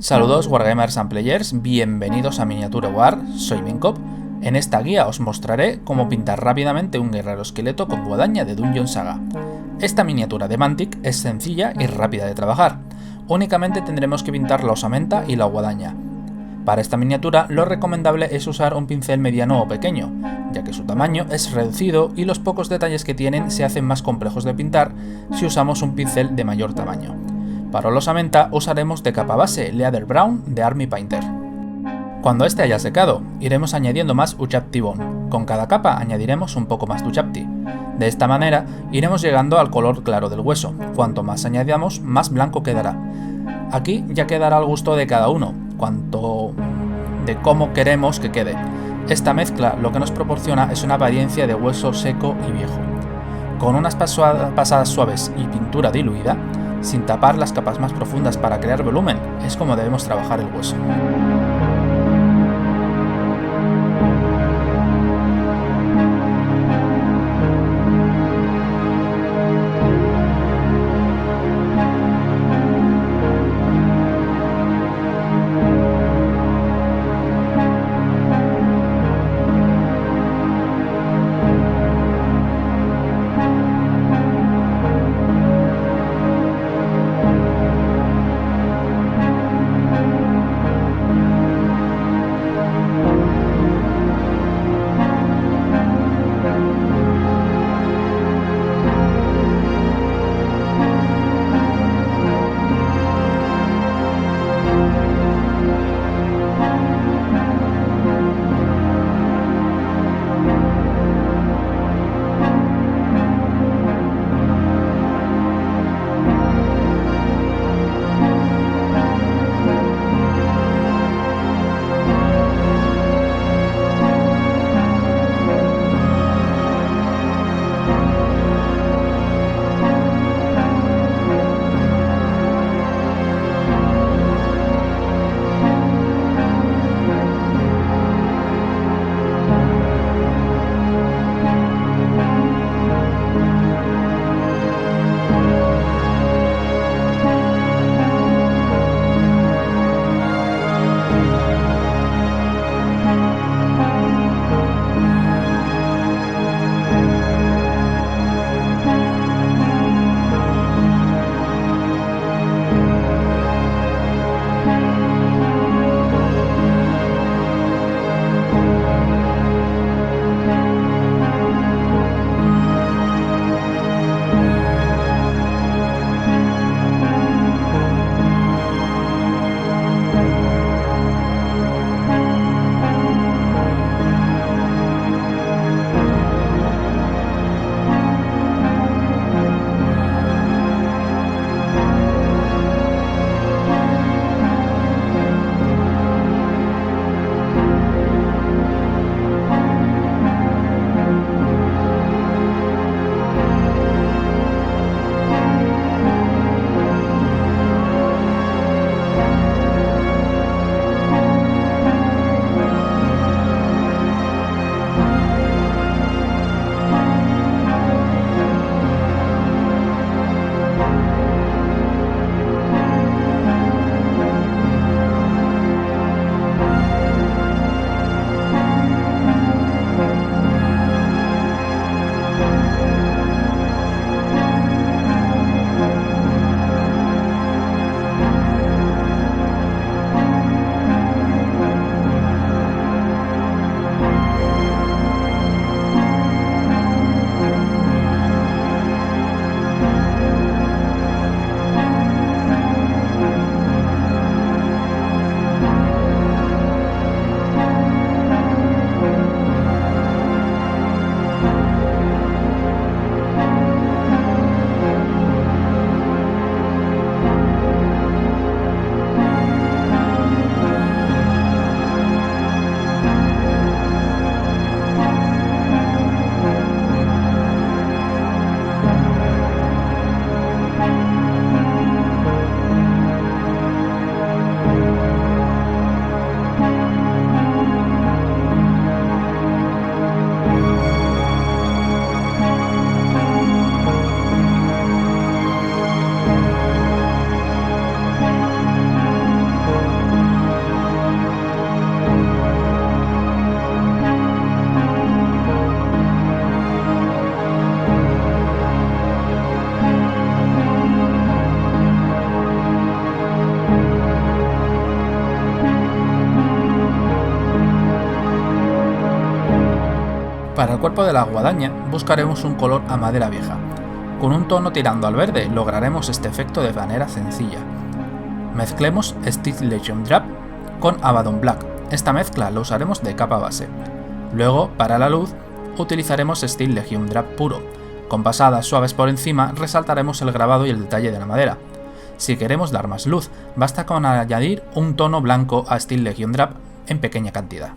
Saludos Wargamers and Players, bienvenidos a Miniature War, soy Minkop. En esta guía os mostraré cómo pintar rápidamente un guerrero esqueleto con guadaña de Dungeon Saga. Esta miniatura de Mantic es sencilla y rápida de trabajar, únicamente tendremos que pintar la osamenta y la guadaña. Para esta miniatura lo recomendable es usar un pincel mediano o pequeño, ya que su tamaño es reducido y los pocos detalles que tienen se hacen más complejos de pintar si usamos un pincel de mayor tamaño. Para la osamenta usaremos de capa base Leather Brown de Army Painter. Cuando este haya secado, iremos añadiendo más Uchapti Bone. Con cada capa añadiremos un poco más de Uchapti. De esta manera iremos llegando al color claro del hueso. Cuanto más añadamos, más blanco quedará. Aquí ya quedará al gusto de cada uno, cuanto de cómo queremos que quede. Esta mezcla lo que nos proporciona es una apariencia de hueso seco y viejo. Con unas pasadas suaves y pintura diluida, sin tapar las capas más profundas para crear volumen, es como debemos trabajar el hueso. cuerpo de la guadaña buscaremos un color a madera vieja. Con un tono tirando al verde lograremos este efecto de manera sencilla. Mezclemos Steel Legion Drab con Abaddon Black. Esta mezcla la usaremos de capa base. Luego, para la luz, utilizaremos Steel Legion Drab puro. Con pasadas suaves por encima resaltaremos el grabado y el detalle de la madera. Si queremos dar más luz, basta con añadir un tono blanco a Steel Legion Drab en pequeña cantidad.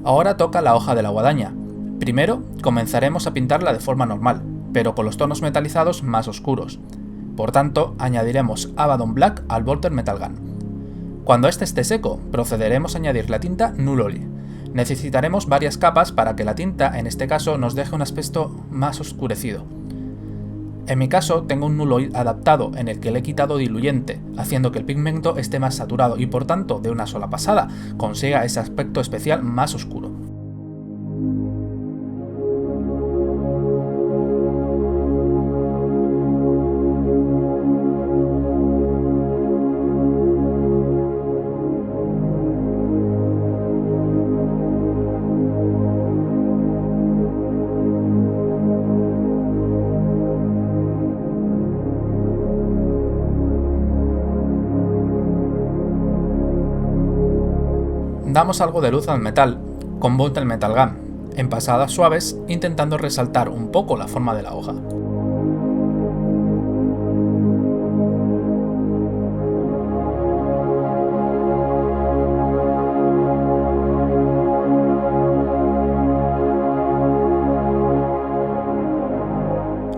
Ahora toca la hoja de la guadaña. Primero comenzaremos a pintarla de forma normal, pero con los tonos metalizados más oscuros. Por tanto, añadiremos Abaddon Black al Bolter Metal Gun. Cuando este esté seco, procederemos a añadir la tinta Null Oli. Necesitaremos varias capas para que la tinta, en este caso, nos deje un aspecto más oscurecido. En mi caso, tengo un Null Oil adaptado en el que le he quitado diluyente, haciendo que el pigmento esté más saturado y por tanto, de una sola pasada, consiga ese aspecto especial más oscuro. Damos algo de luz al metal con Bolter Metal Gun, en pasadas suaves, intentando resaltar un poco la forma de la hoja.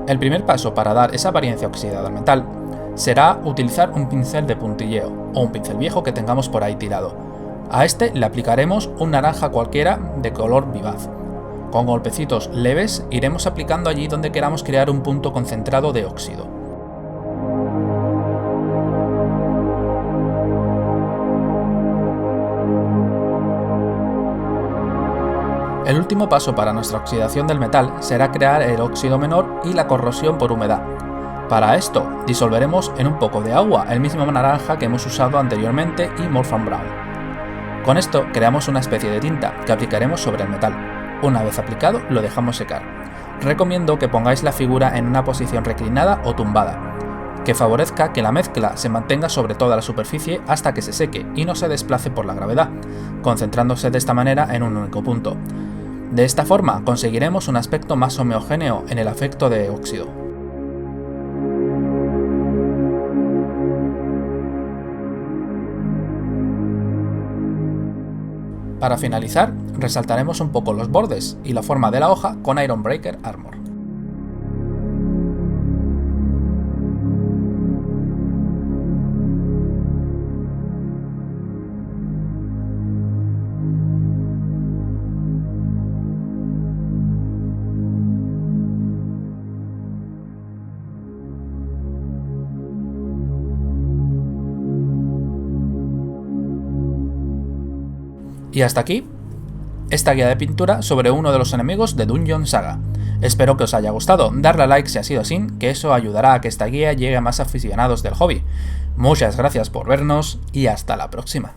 El primer paso para dar esa apariencia oxidada al metal será utilizar un pincel de puntilleo o un pincel viejo que tengamos por ahí tirado. A este le aplicaremos un naranja cualquiera de color vivaz. Con golpecitos leves iremos aplicando allí donde queramos crear un punto concentrado de óxido. El último paso para nuestra oxidación del metal será crear el óxido menor y la corrosión por humedad. Para esto disolveremos en un poco de agua el mismo naranja que hemos usado anteriormente y Morphan Brown. Con esto creamos una especie de tinta que aplicaremos sobre el metal. Una vez aplicado lo dejamos secar. Recomiendo que pongáis la figura en una posición reclinada o tumbada, que favorezca que la mezcla se mantenga sobre toda la superficie hasta que se seque y no se desplace por la gravedad, concentrándose de esta manera en un único punto. De esta forma conseguiremos un aspecto más homogéneo en el efecto de óxido. Para finalizar, resaltaremos un poco los bordes y la forma de la hoja con Iron Breaker Armor. Y hasta aquí esta guía de pintura sobre uno de los enemigos de Dungeon Saga. Espero que os haya gustado, darle a like si ha sido así, que eso ayudará a que esta guía llegue a más aficionados del hobby. Muchas gracias por vernos y hasta la próxima.